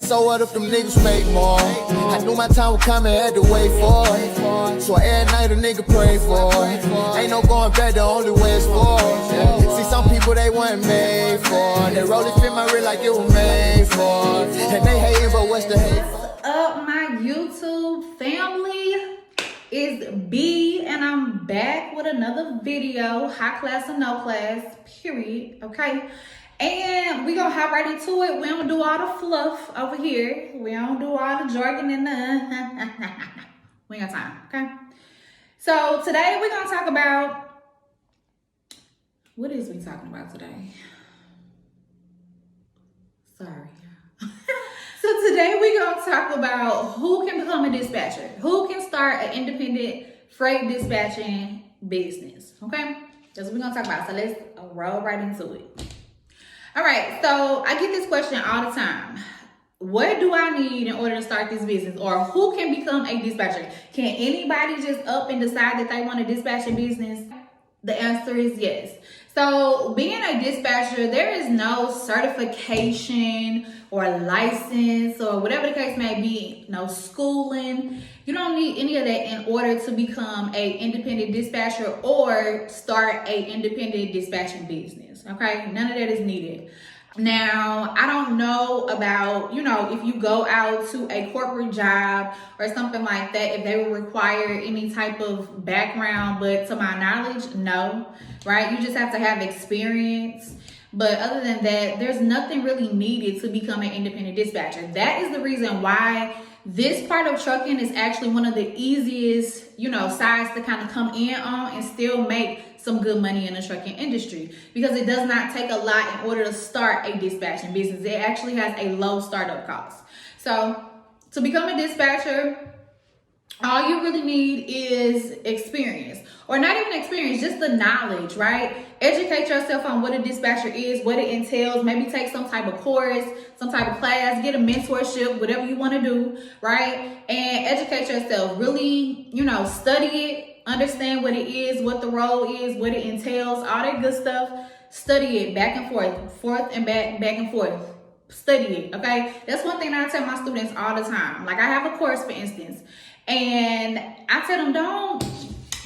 So what if them niggas make more? I knew my time would come and had to wait for it. So every night a nigga pray for it. Ain't no going back, the only way is forward. See some people they weren't made for. They roll it fit my real like it was made for. And they hating, but what's the hate for? What's up, my YouTube family? It's B, and I'm back with another video. High class or no class, period. Okay. And we gonna hop right into it. We don't do all the fluff over here. We don't do all the jargon and the we ain't got time, okay? So today we're gonna talk about, what is we talking about today? Sorry. So today we're gonna talk about who can become a dispatcher, who can start an independent freight dispatching business, okay? That's what we're gonna talk about. So let's roll right into it. All right, so I get this question all the time. What do I need in order to start this business? Or who can become a dispatcher? Can anybody just up and decide that they want a dispatching business? The answer is yes. So being a dispatcher, there is no certification or license or whatever the case may be, no schooling. You don't need any of that in order to become a independent dispatcher or start a independent dispatching business, okay? None of that is needed. Now, I don't know about, if you go out to a corporate job or something like that, if they will require any type of background, but to my knowledge, no, right? You just have to have experience. But other than that, there's nothing really needed to become an independent dispatcher. That is the reason why this part of trucking is actually one of the easiest, sides to kind of come in on and still make some good money in the trucking industry, because it does not take a lot in order to start a dispatching business. It actually has a low startup cost. So to become a dispatcher, all you really need is experience, or not even experience, just the knowledge, right? Educate yourself on what a dispatcher is, what it entails. Maybe take some type of course, some type of class, get a mentorship, whatever you want to do, right? And educate yourself. Really, study it, understand what it is, what the role is, what it entails, all that good stuff. Study it back and forth and back and forth. Study it, okay? That's one thing that I tell my students all the time. Like I have a course, for instance, and I tell them,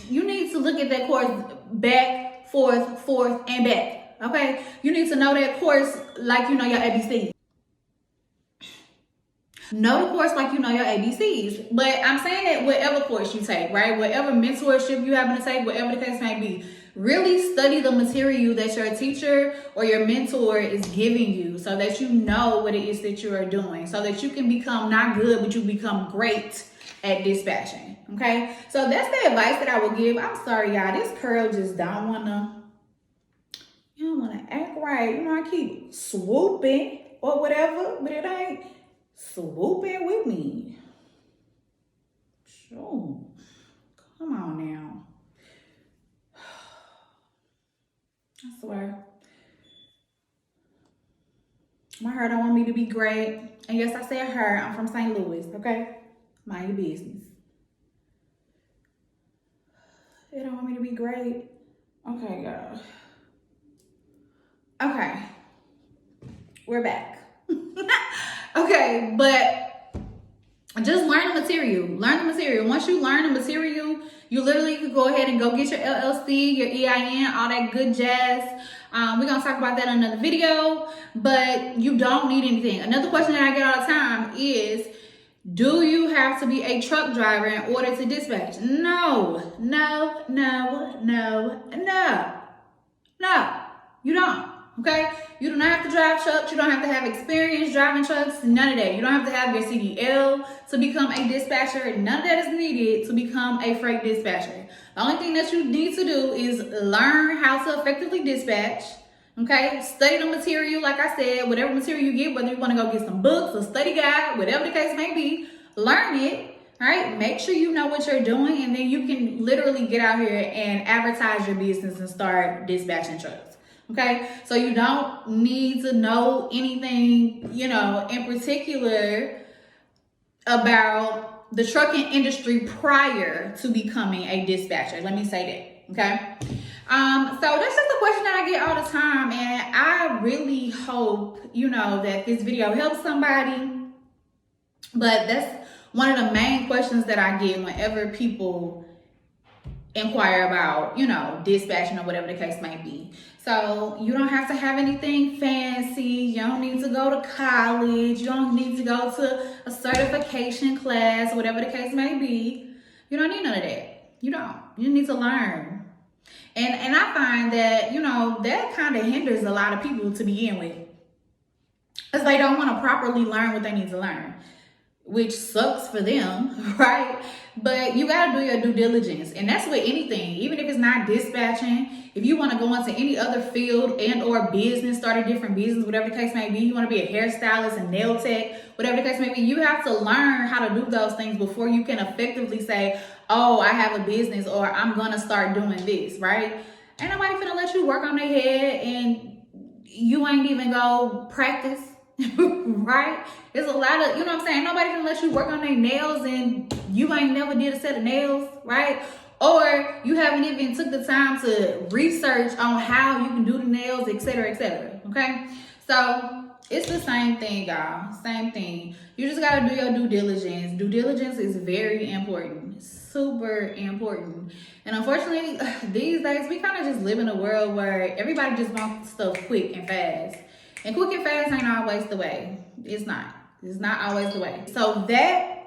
you need to look at that course back, forth, and back, okay? You need to know that course like you know your ABCs. Know the course like you know your ABCs. But I'm saying that whatever course you take, right? Whatever mentorship you happen to take, whatever the case may be, really study the material that your teacher or your mentor is giving you so that you know what it is that you are doing, so that you can become not good, but you become great at dispatching, okay? So that's the advice that I would give. I'm sorry, y'all. This curl just don't want to act right. I keep swooping or whatever, but it ain't swooping with me. Sure. Come on now. I swear. My hair don't want me to be great. And yes, I said her. I'm from St. Louis, okay? Mind your business. They don't want me to be great. Okay, y'all. Okay. We're back. Okay, but just learn the material. Learn the material. Once you learn the material, you literally could go ahead and go get your LLC, your EIN, all that good jazz. We're going to talk about that in another video, but you don't need anything. Another question that I get all the time is, do you have to be a truck driver in order to dispatch? No, you don't, okay? You do not have to drive trucks. You don't have to have experience driving trucks, none of that. You don't have to have your CDL to become a dispatcher. None of that is needed to become a freight dispatcher. The only thing that you need to do is learn how to effectively dispatch, okay? Study the material, like I said, whatever material you get, whether you want to go get some books, a study guide, whatever the case may be, learn it, all right? Make sure you know what you're doing, and then you can literally get out here and advertise your business and start dispatching trucks, okay? So you don't need to know anything, in particular about the trucking industry prior to becoming a dispatcher. Let me say that, okay? So that's just a question that I get all the time, and I really hope, that this video helps somebody. But that's one of the main questions that I get whenever people inquire about, you know, dispatching or whatever the case may be. So you don't have to have anything fancy. You don't need to go to college. You don't need to go to a certification class, whatever the case may be. You don't need none of that. You don't. You need to learn. And I find that, you know, that kind of hinders a lot of people to begin with. Because they don't want to properly learn what they need to learn, which sucks for them, right? But you got to do your due diligence. And that's with anything, even if it's not dispatching. If you want to go into any other field and or business, start a different business, whatever the case may be, you want to be a hairstylist, a nail tech, whatever the case may be, you have to learn how to do those things before you can effectively say, oh, I have a business or I'm going to start doing this, right? Ain't nobody finna let you work on their head and you ain't even go practice. Right? There's a lot of, you know what I'm saying? Nobody can let you work on their nails and you ain't never did a set of nails, right? Or you haven't even took the time to research on how you can do the nails, etc., okay? So it's the same thing, y'all. Same thing. You just gotta do your due diligence. Due diligence is very important. Super important. And unfortunately, these days, we kind of just live in a world where everybody just wants stuff quick and fast. And quick and fast ain't always the way. It's not. It's not always the way. So that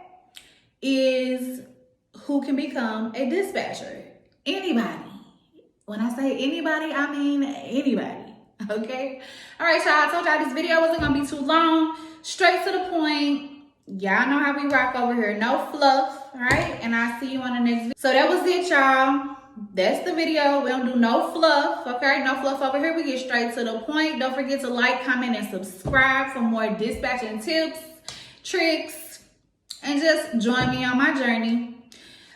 is who can become a dispatcher. Anybody. When I say anybody, I mean anybody. Okay? All right, y'all. I told y'all this video wasn't going to be too long. Straight to the point. Y'all know how we rock over here. No fluff. All right? And I'll see you on the next video. So that was it, y'all. That's the video. We don't do no fluff, okay? No fluff over here. We get straight to the point. Don't forget to like, comment, and subscribe for more dispatching tips, tricks, and just join me on my journey.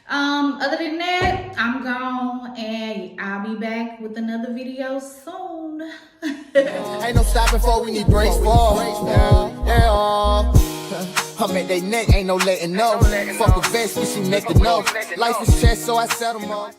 Other than that, I'm gone, and I'll be back with another video soon. Ain't no stopping for we need brakes for. Yeah. I'm at they neck, ain't no letting up. Fuck a vest, we see neck to know. Life is chess, so I settle more.